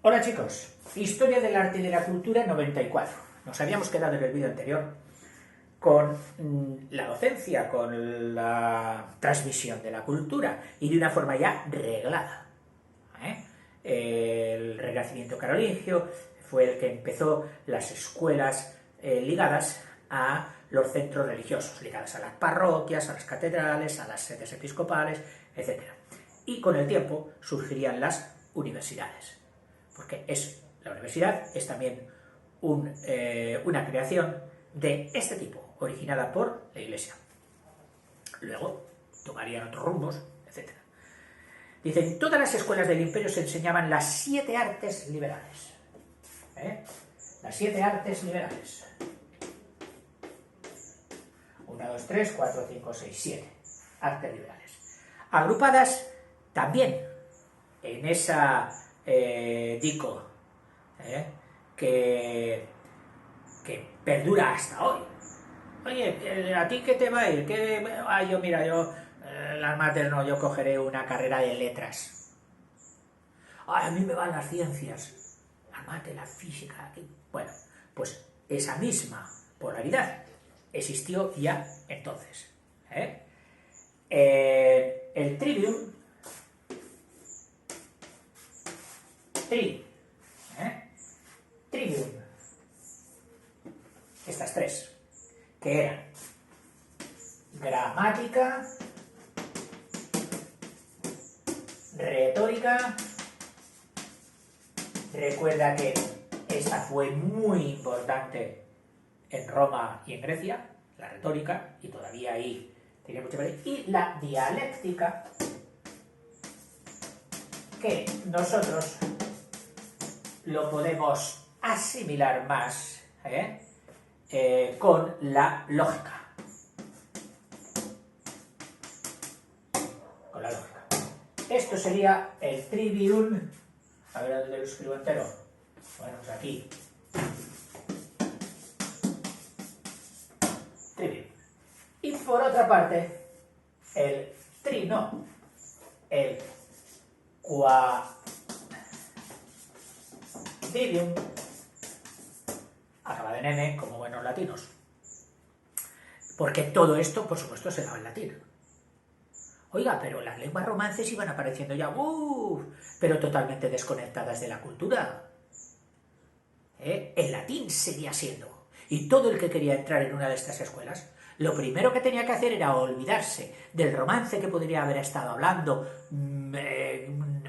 Hola chicos, Historia del Arte y de la Cultura 94. Nos habíamos quedado en el vídeo anterior con la docencia, con la transmisión de la cultura y de una forma ya reglada. El Renacimiento carolingio fue el que empezó las escuelas ligadas a los centros religiosos, ligadas a las parroquias, a las catedrales, a las sedes episcopales, etc. Y con el tiempo surgirían las universidades, porque la universidad es también una creación de este tipo, originada por la Iglesia. Luego tomarían otros rumbos, etc. Dicen, todas las escuelas del imperio se enseñaban las 7 artes liberales. Las 7 artes liberales. 1, 2, 3, 4, 5, 6, 7. Artes liberales. Agrupadas también en esa dico que perdura hasta hoy. Oye, ¿a ti qué te va a ir? Las mates no, yo cogeré una carrera de letras. A mí me van las ciencias, la mate, la física. Bueno, pues esa misma polaridad existió ya entonces. El trivium, trivium, estas 3, que eran gramática, retórica. Recuerda que esta fue muy importante en Roma y en Grecia, la retórica, y todavía ahí tenía mucho que ver. Y la dialéctica, que nosotros lo podemos asimilar más con la lógica. Con la lógica. Esto sería el trivium. A ver, ¿dónde lo escribo entero? Bueno, pues aquí. Trivium. Y por otra parte, el quadrivium, acabado en N, como buenos latinos. Porque todo esto, por supuesto, se daba en latín. Oiga, pero las lenguas romances iban apareciendo ya, pero totalmente desconectadas de la cultura. El latín seguía siendo. Y todo el que quería entrar en una de estas escuelas, lo primero que tenía que hacer era olvidarse del romance que podría haber estado hablando,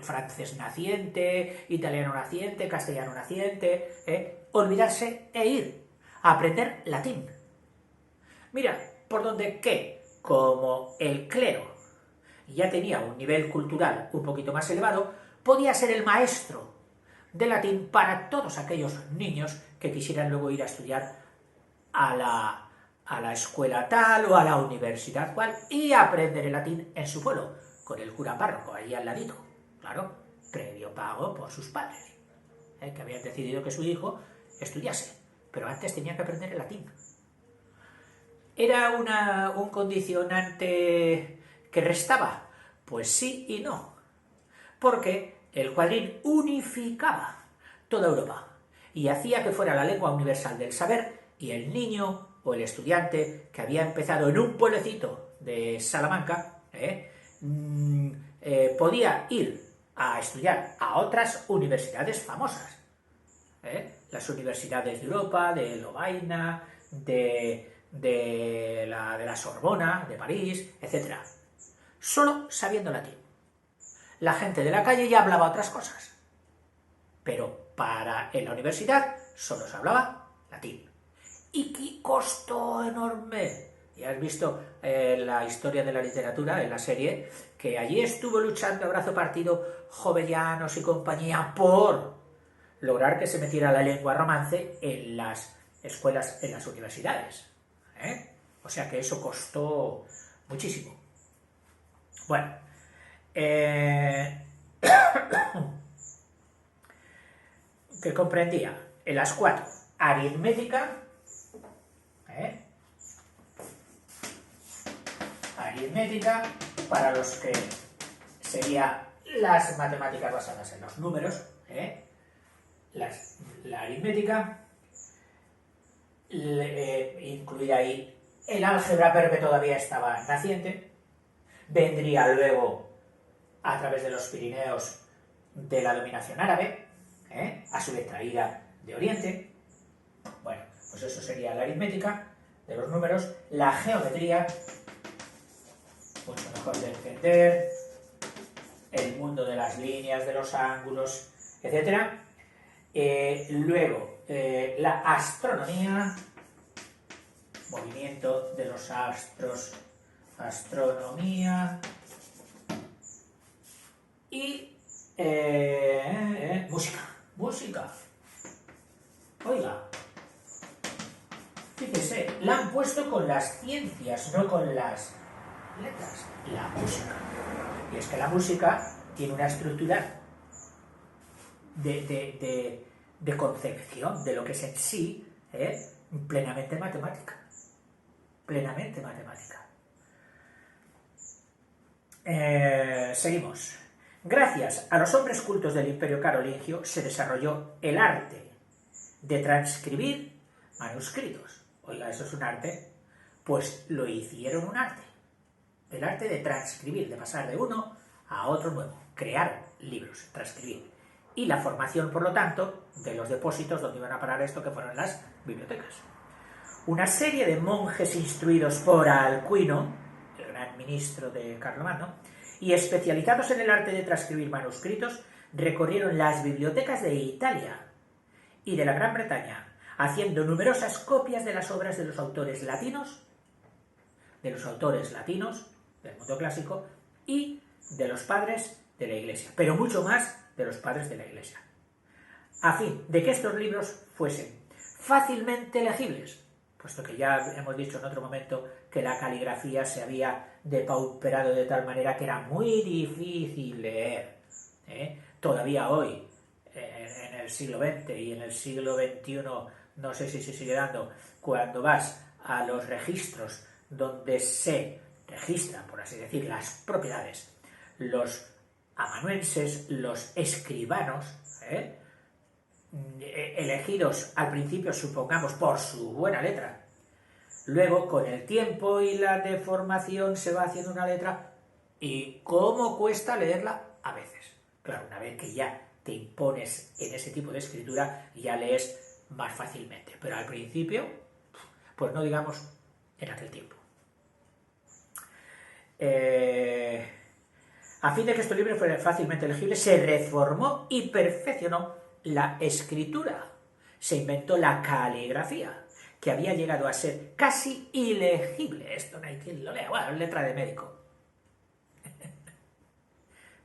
francés naciente, italiano naciente, castellano naciente, olvidarse e ir a aprender latín. Mira, por donde que, como el clero ya tenía un nivel cultural un poquito más elevado, podía ser el maestro de latín para todos aquellos niños que quisieran luego ir a estudiar a la escuela tal o a la universidad cual y aprender el latín en su pueblo, con el cura párroco ahí al ladito, claro, previo pago por sus padres, que habían decidido que su hijo estudiase, pero antes tenía que aprender el latín. ¿Era un condicionante que restaba? Pues sí y no, porque el cuadril unificaba toda Europa y hacía que fuera la lengua universal del saber, y el niño o el estudiante que había empezado en un pueblecito de Salamanca podía ir a estudiar a otras universidades famosas, las universidades de Europa, de Lovaina, de la Sorbona, de París, etc. Solo sabiendo latín. La gente de la calle ya hablaba otras cosas, pero en la universidad solo se hablaba latín. ¿Y qué costó enorme? Ya has visto la historia de la literatura en la serie, que allí estuvo luchando a brazo partido Jovellanos y compañía por lograr que se metiera la lengua romance en las escuelas, en las universidades. O sea que eso costó muchísimo. Bueno, que comprendía en las 4, aritmética, para los que sería las matemáticas basadas en los números, la aritmética, incluida ahí el álgebra, pero que todavía estaba naciente. Vendría luego, a través de los Pirineos, de la dominación árabe, a su vez traída de Oriente. Bueno, pues eso sería la aritmética de los números. La geometría, mucho mejor de entender, el mundo de las líneas, de los ángulos, etc. Luego, la astronomía, movimiento de los astros, astronomía, y música. Oiga, fíjese, la han puesto con las ciencias, no con las letras, la música. Y es que la música tiene una estructura de concepción de lo que es en sí plenamente matemática. Plenamente matemática. Seguimos. Gracias a los hombres cultos del Imperio Carolingio se desarrolló el arte de transcribir manuscritos. Oiga, ¿eso es un arte? Pues lo hicieron un arte. El arte de transcribir, de pasar de uno a otro nuevo. Crear libros, transcribir. Y la formación, por lo tanto, de los depósitos donde iban a parar esto, que fueron las bibliotecas. Una serie de monjes instruidos por Alcuino, el gran ministro de Carlomagno, y especializados en el arte de transcribir manuscritos, recorrieron las bibliotecas de Italia y de la Gran Bretaña, haciendo numerosas copias de las obras de los autores latinos, del mundo clásico, y de los padres de la Iglesia, pero mucho más de los padres de la Iglesia, a fin de que estos libros fuesen fácilmente legibles, puesto que ya hemos dicho en otro momento que la caligrafía se había depauperado de tal manera que era muy difícil leer. Todavía hoy, en el siglo XX y en el siglo XXI, no sé si se sigue dando, cuando vas a los registros donde se registran, por así decir, las propiedades, los amanuenses, los escribanos, elegidos al principio, supongamos, por su buena letra, luego con el tiempo y la deformación se va haciendo una letra, y cómo cuesta leerla a veces. Claro, una vez que ya te impones en ese tipo de escritura, ya lees más fácilmente, pero al principio, pues no digamos en aquel tiempo. A fin de que estos libros fueran fácilmente legibles, se reformó y perfeccionó la escritura. Se inventó la caligrafía, que había llegado a ser casi ilegible. Esto no hay quien lo lea. Bueno, letra de médico.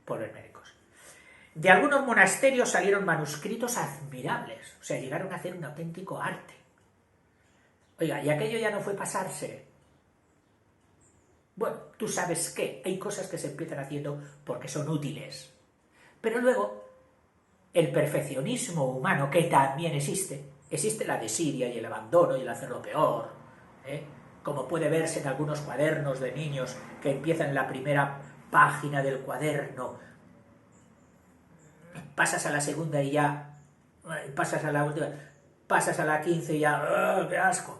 Pobres médicos. De algunos monasterios salieron manuscritos admirables. O sea, llegaron a hacer un auténtico arte. Oiga, y aquello ya no fue pasarse. Bueno, tú sabes que hay cosas que se empiezan haciendo porque son útiles. Pero luego, el perfeccionismo humano, que también existe la desidia y el abandono y el hacerlo peor, como puede verse en algunos cuadernos de niños que empiezan en la primera página del cuaderno, pasas a la segunda y ya, pasas a la última, pasas a la 15 y ya, ¡oh, qué asco!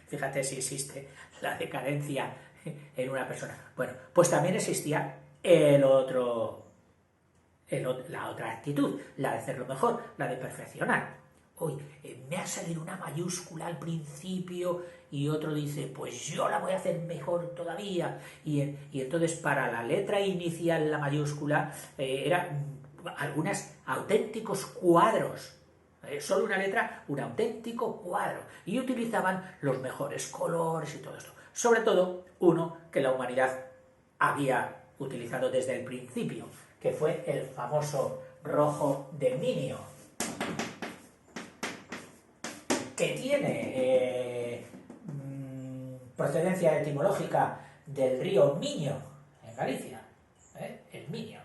Fíjate si existe la decadencia en una persona. Bueno, pues también existía la otra actitud, la de hacerlo mejor, la de perfeccionar. Hoy me ha salido una mayúscula al principio y otro dice, pues yo la voy a hacer mejor todavía. Y entonces para la letra inicial, la mayúscula, eran algunos auténticos cuadros. Solo una letra, un auténtico cuadro. Y utilizaban los mejores colores y todo esto. Sobre todo, uno que la humanidad había utilizado desde el principio, que fue el famoso rojo de Minio, que tiene procedencia etimológica del río Miño, en Galicia. El Miño.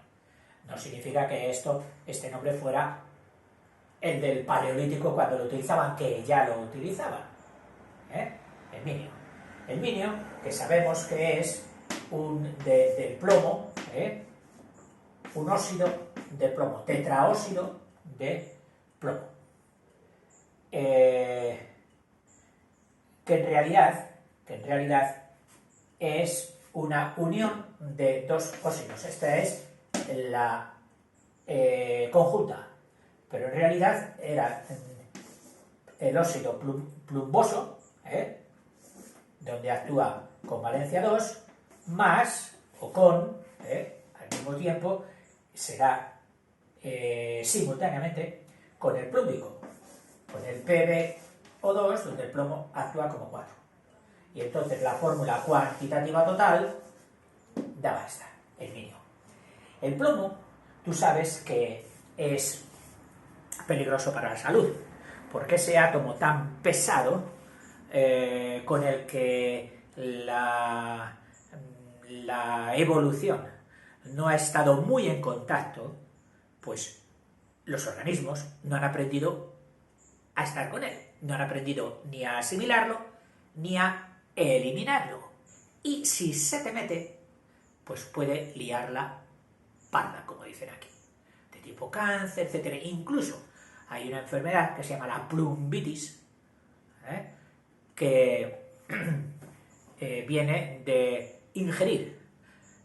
No significa que este nombre fuera el del Paleolítico cuando lo utilizaban, que ya lo utilizaban. El Minio. El Minio, que sabemos que es del plomo, un óxido de plomo, tetraóxido de plomo. Que en realidad es una unión de dos óxidos. Esta es la conjunta, pero en realidad era el óxido plumboso, donde actúa con valencia 2, más o con, al mismo tiempo, será simultáneamente con el plúmbico, con el PbO2, donde el plomo actúa como 4. Y entonces la fórmula cuantitativa total daba esta, el minio. El plomo, tú sabes que es peligroso para la salud, porque ese átomo tan pesado con el que la evolución no ha estado muy en contacto, pues los organismos no han aprendido a estar con él, no han aprendido ni a asimilarlo, ni a eliminarlo. Y si se te mete, pues puede liarla parda, como dicen aquí, de tipo cáncer, etcétera. Incluso hay una enfermedad que se llama la plumbitis, que viene de ingerir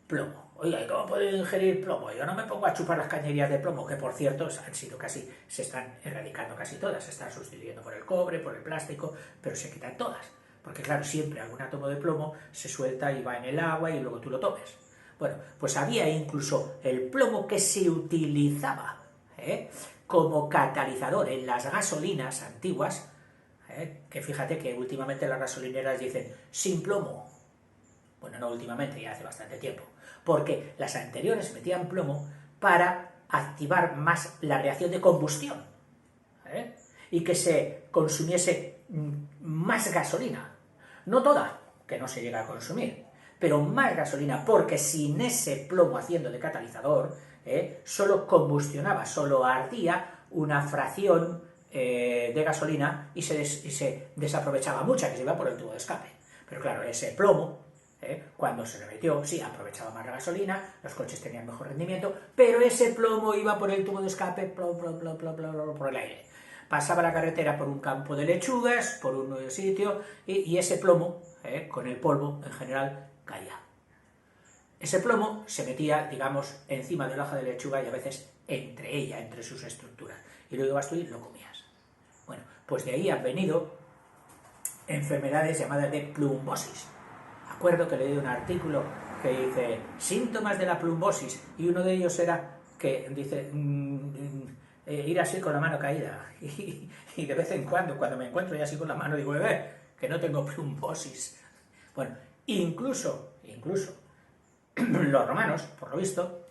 plomo. Oiga, ¿y cómo puedo ingerir plomo? Yo no me pongo a chupar las cañerías de plomo, que por cierto han sido casi, se están erradicando casi todas, se están sustituyendo por el cobre, por el plástico, pero se quitan todas. Porque claro, siempre algún átomo de plomo se suelta y va en el agua y luego tú lo tomes. Bueno, pues había incluso el plomo que se utilizaba como catalizador en las gasolinas antiguas, que fíjate que últimamente las gasolineras dicen sin plomo. Bueno, no últimamente, ya hace bastante tiempo, porque las anteriores metían plomo para activar más la reacción de combustión, y que se consumiese más gasolina. No toda, que no se llega a consumir, pero más gasolina, porque sin ese plomo haciendo de catalizador, solo combustionaba, solo ardía una fracción de gasolina y se desaprovechaba mucha, que se iba por el tubo de escape. Pero claro, ese plomo, cuando se le metió, sí, aprovechaba más la gasolina, los coches tenían mejor rendimiento, pero ese plomo iba por el tubo de escape, por el aire. Pasaba la carretera por un campo de lechugas, por un sitio, y ese plomo, con el polvo en general, caía. Ese plomo se metía, digamos, encima de la hoja de lechuga y a veces entre ella, entre sus estructuras. Y lo llevabas tú y lo comías. Bueno, pues de ahí han venido enfermedades llamadas de plumbosis. Acuerdo que leí un artículo que dice síntomas de la plumbosis, y uno de ellos era que dice ir así con la mano caída, y de vez en cuando me encuentro ya así con la mano digo, que no tengo plumbosis. Bueno, incluso los romanos, por lo visto,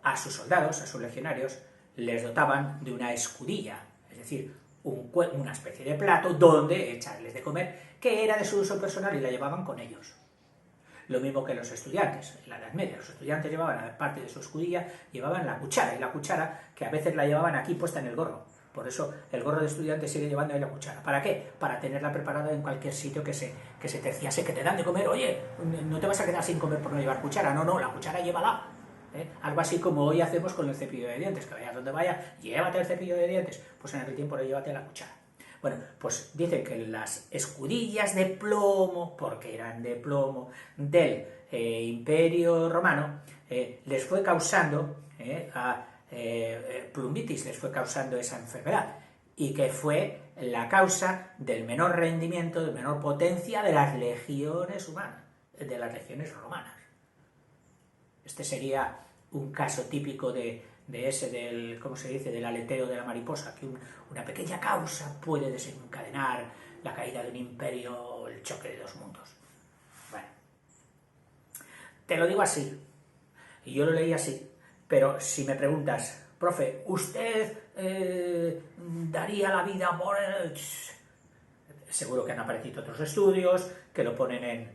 a sus soldados, a sus legionarios, les dotaban de una escudilla, es decir, una especie de plato donde echarles de comer, que era de su uso personal y la llevaban con ellos. Lo mismo que los estudiantes, en la Edad Media, los estudiantes llevaban, aparte de su escudilla, llevaban la cuchara, y la cuchara que a veces la llevaban aquí puesta en el gorro. Por eso el gorro de estudiante sigue llevando ahí la cuchara. ¿Para qué? Para tenerla preparada en cualquier sitio que se terciase, que te dan de comer. Oye, no te vas a quedar sin comer por no llevar cuchara. No, la cuchara llévala. Algo así como hoy hacemos con el cepillo de dientes, que vayas donde vayas, llévate el cepillo de dientes. Pues en aquel tiempo llévate la cuchara. Bueno, pues dicen que las escudillas de plomo, porque eran de plomo, del Imperio Romano, les fue causando plumbitis, les fue causando esa enfermedad, y que fue la causa del menor rendimiento, de menor potencia de las legiones humanas, de las legiones romanas. Este sería un caso típico del, ¿cómo se dice?, del aleteo de la mariposa, que una pequeña causa puede desencadenar la caída de un imperio o el choque de dos mundos. Bueno, te lo digo así, y yo lo leí así, pero si me preguntas, profe, ¿usted daría la vida por él? Seguro que han aparecido otros estudios que lo ponen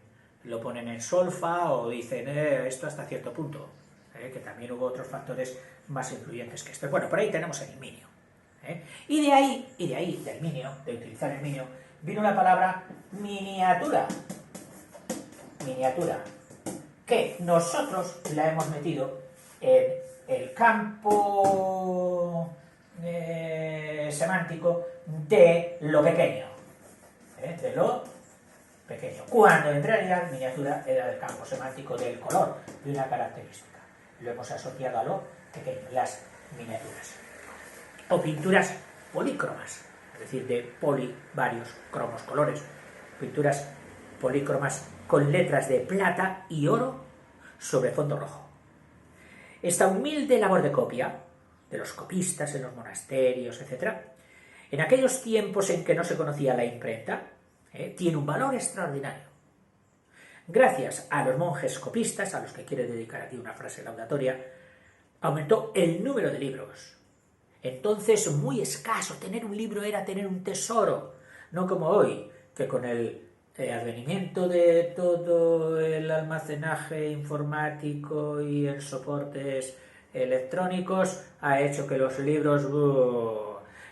en solfa o dicen esto hasta cierto punto, que también hubo otros factores más influyentes que esto. Bueno, por ahí tenemos el minio. Y de ahí, del minio, de utilizar el minio, vino la palabra miniatura. Miniatura. Que nosotros la hemos metido en el campo semántico de lo pequeño, de lo pequeño, cuando en realidad miniatura era del campo semántico del color, de una característica. Lo hemos asociado a lo pequeño, las miniaturas. O pinturas polícromas, es decir, de varios cromos, colores. Pinturas polícromas con letras de plata y oro sobre fondo rojo. Esta humilde labor de copia, de los copistas en los monasterios, etc., en aquellos tiempos en que no se conocía la imprenta, tiene un valor extraordinario. Gracias a los monjes copistas, a los que quiere dedicar aquí una frase laudatoria, aumentó el número de libros. Entonces, muy escaso, tener un libro era tener un tesoro, no como hoy, que con el advenimiento de todo el almacenaje informático y el soportes electrónicos ha hecho que los libros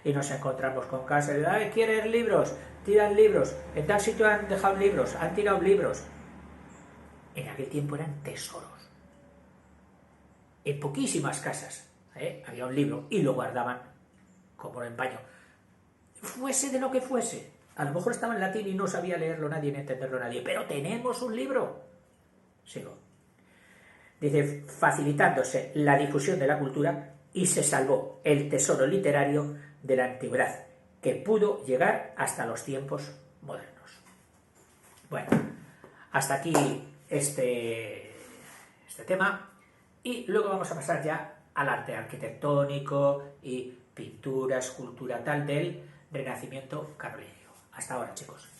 y nos encontramos con casas de ¡ay, ¿quieres libros? Tiran libros, en tal sitio han dejado libros, han tirado libros. En aquel tiempo eran tesoros. En poquísimas casas había un libro y lo guardaban como en paño. Fuese de lo que fuese. A lo mejor estaba en latín y no sabía leerlo nadie ni entenderlo nadie, pero tenemos un libro. Sigo. Dice, facilitándose la difusión de la cultura y se salvó el tesoro literario de la antigüedad, que pudo llegar hasta los tiempos modernos. Bueno, hasta aquí este tema, y luego vamos a pasar ya al arte arquitectónico y pintura, escultura tal del Renacimiento carolingio. Hasta ahora, chicos.